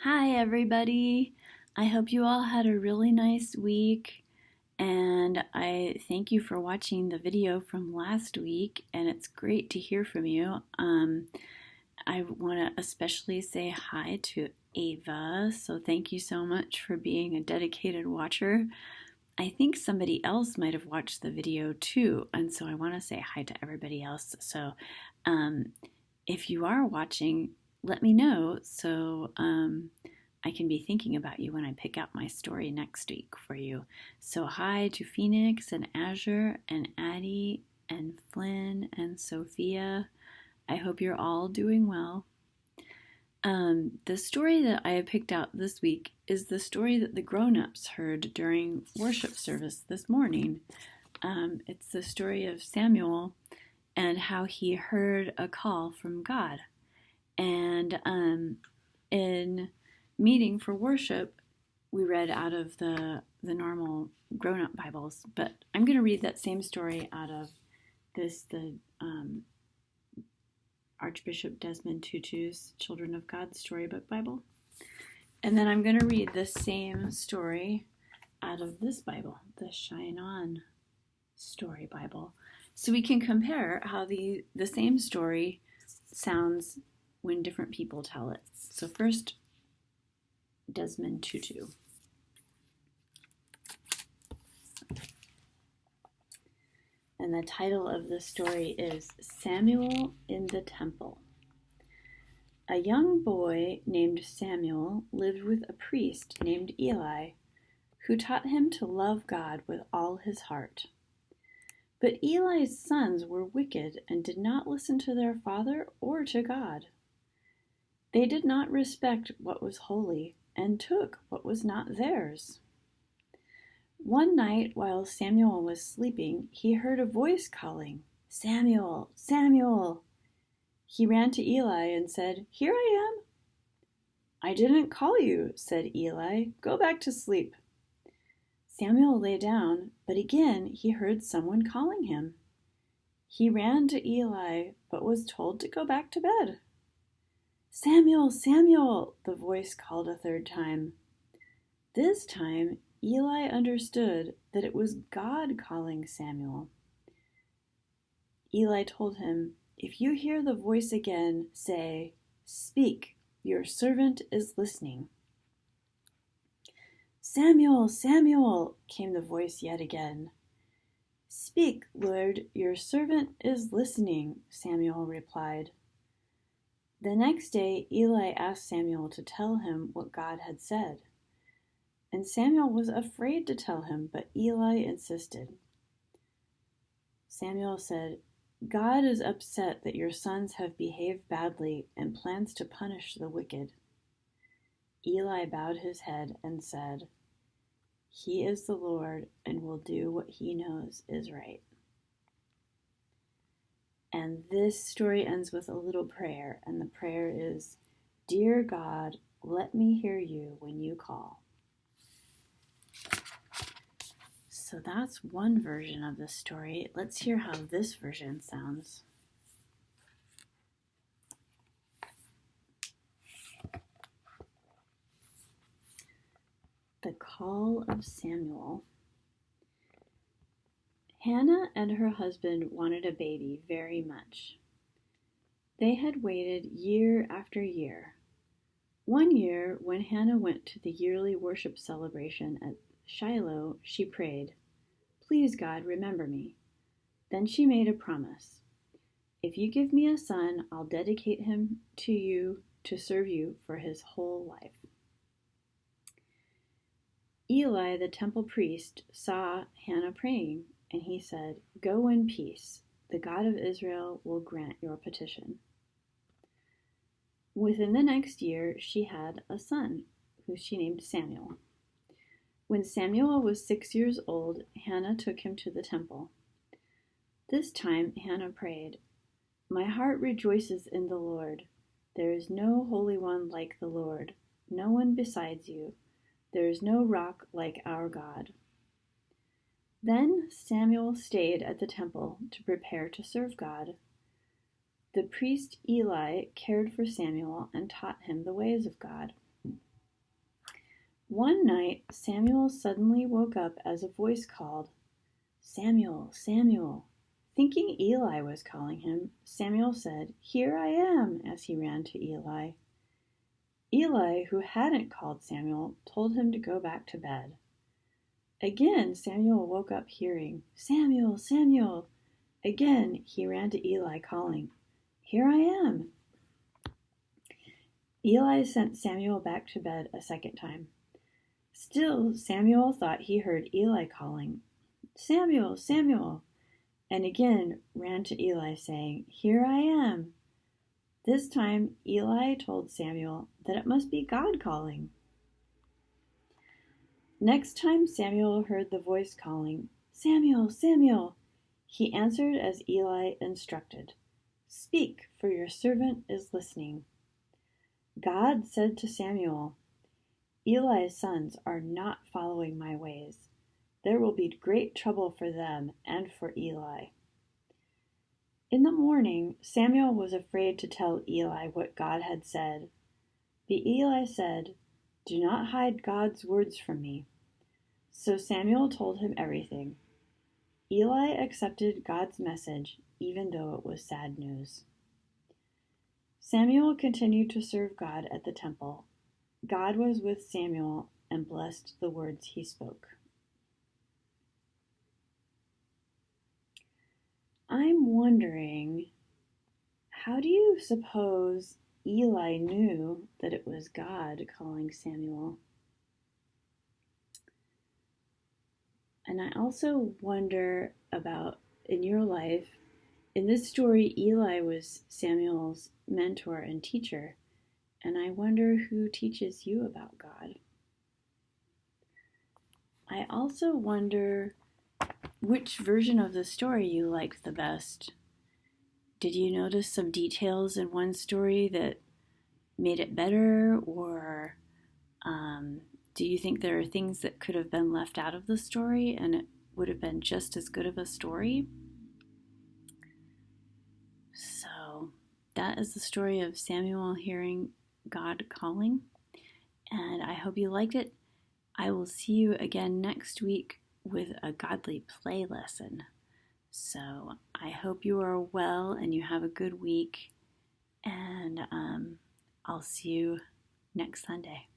Hi, everybody. I hope you all had a really nice week, and I thank you for watching the video from last week, and it's great to hear from you. I want to especially say hi to Ava, so thank you so much for being a dedicated watcher. I think somebody else might have watched the video too, and so I want to say hi to everybody else. So, um, if you are watching, let me know so I can be thinking about you when I pick out my story next week for you. So, hi to Phoenix and Azure and Addie and Flynn and Sophia. I hope you're all doing well. The story that I have picked out this week is the story that the grown ups heard during worship service this morning. It's the story of Samuel and how he heard a call from God. And in meeting for worship, we read out of the normal grown up Bibles, but I'm going to read that same story out of the Archbishop Desmond Tutu's Children of God Storybook Bible. And then I'm going to read the same story out of this Bible, the Shine On Story Bible. So we can compare how the same story sounds when different people tell it. So first, Desmond Tutu. And the title of the story is Samuel in the Temple. A young boy named Samuel lived with a priest named Eli, who taught him to love God with all his heart. But Eli's sons were wicked and did not listen to their father or to God. They did not respect what was holy and took what was not theirs. One night, while Samuel was sleeping, he heard a voice calling, "Samuel, Samuel!" He ran to Eli and said, "Here I am." "I didn't call you," said Eli. "Go back to sleep." Samuel lay down, but again he heard someone calling him. He ran to Eli, but was told to go back to bed. "Samuel, Samuel!" the voice called a third time. This time, Eli understood that it was God calling Samuel. Eli told him, "If you hear the voice again, say, 'Speak, your servant is listening.'" "Samuel, Samuel," came the voice yet again. "Speak, Lord, your servant is listening," Samuel replied. The next day, Eli asked Samuel to tell him what God had said. And Samuel was afraid to tell him, but Eli insisted. Samuel said, "God is upset that your sons have behaved badly and plans to punish the wicked." Eli bowed his head and said, "He is the Lord and will do what he knows is right." And this story ends with a little prayer, and the prayer is, "Dear God, let me hear you when you call." So that's one version of the story. Let's hear how this version sounds. The Call of Samuel. Hannah and her husband wanted a baby very much. They had waited year after year. One year, when Hannah went to the yearly worship celebration at Shiloh, she prayed, "Please, God, remember me." Then she made a promise. "If you give me a son, I'll dedicate him to you to serve you for his whole life." Eli, the temple priest, saw Hannah praying, and he said, "Go in peace. The God of Israel will grant your petition." Within the next year, she had a son, who she named Samuel. When Samuel was 6 years old, Hannah took him to the temple. This time, Hannah prayed, "My heart rejoices in the Lord. There is no Holy One like the Lord, no one besides you. There is no rock like our God." Then Samuel stayed at the temple to prepare to serve God. The priest Eli cared for Samuel and taught him the ways of God. One night, Samuel suddenly woke up as a voice called, "Samuel, Samuel." Thinking Eli was calling him, Samuel said, "Here I am," as he ran to Eli. Eli, who hadn't called Samuel, told him to go back to bed. Again, Samuel woke up hearing, "Samuel, Samuel." Again, he ran to Eli, calling, "Here I am." Eli sent Samuel back to bed a second time. Still, Samuel thought he heard Eli calling, "Samuel, Samuel," and again ran to Eli, saying, "Here I am." This time, Eli told Samuel that it must be God calling. Next time Samuel heard the voice calling, "Samuel, Samuel," he answered as Eli instructed, "Speak, for your servant is listening." God said to Samuel, "Eli's sons are not following my ways. There will be great trouble for them and for Eli." In the morning, Samuel was afraid to tell Eli what God had said. But Eli said, "Do not hide God's words from me." So Samuel told him everything. Eli accepted God's message, even though it was sad news. Samuel continued to serve God at the temple. God was with Samuel and blessed the words he spoke. I'm wondering, how do you suppose Eli knew that it was God calling Samuel? And I also wonder about, in your life, in this story, Eli was Samuel's mentor and teacher, and I wonder who teaches you about God. I also wonder which version of the story you liked the best. Did you notice some details in one story that made it better, or do you think there are things that could have been left out of the story and it would have been just as good of a story? So that is the story of Samuel hearing God calling, and I hope you liked it. I will see you again next week with a godly play lesson. So I hope you are well and you have a good week, and I'll see you next Sunday.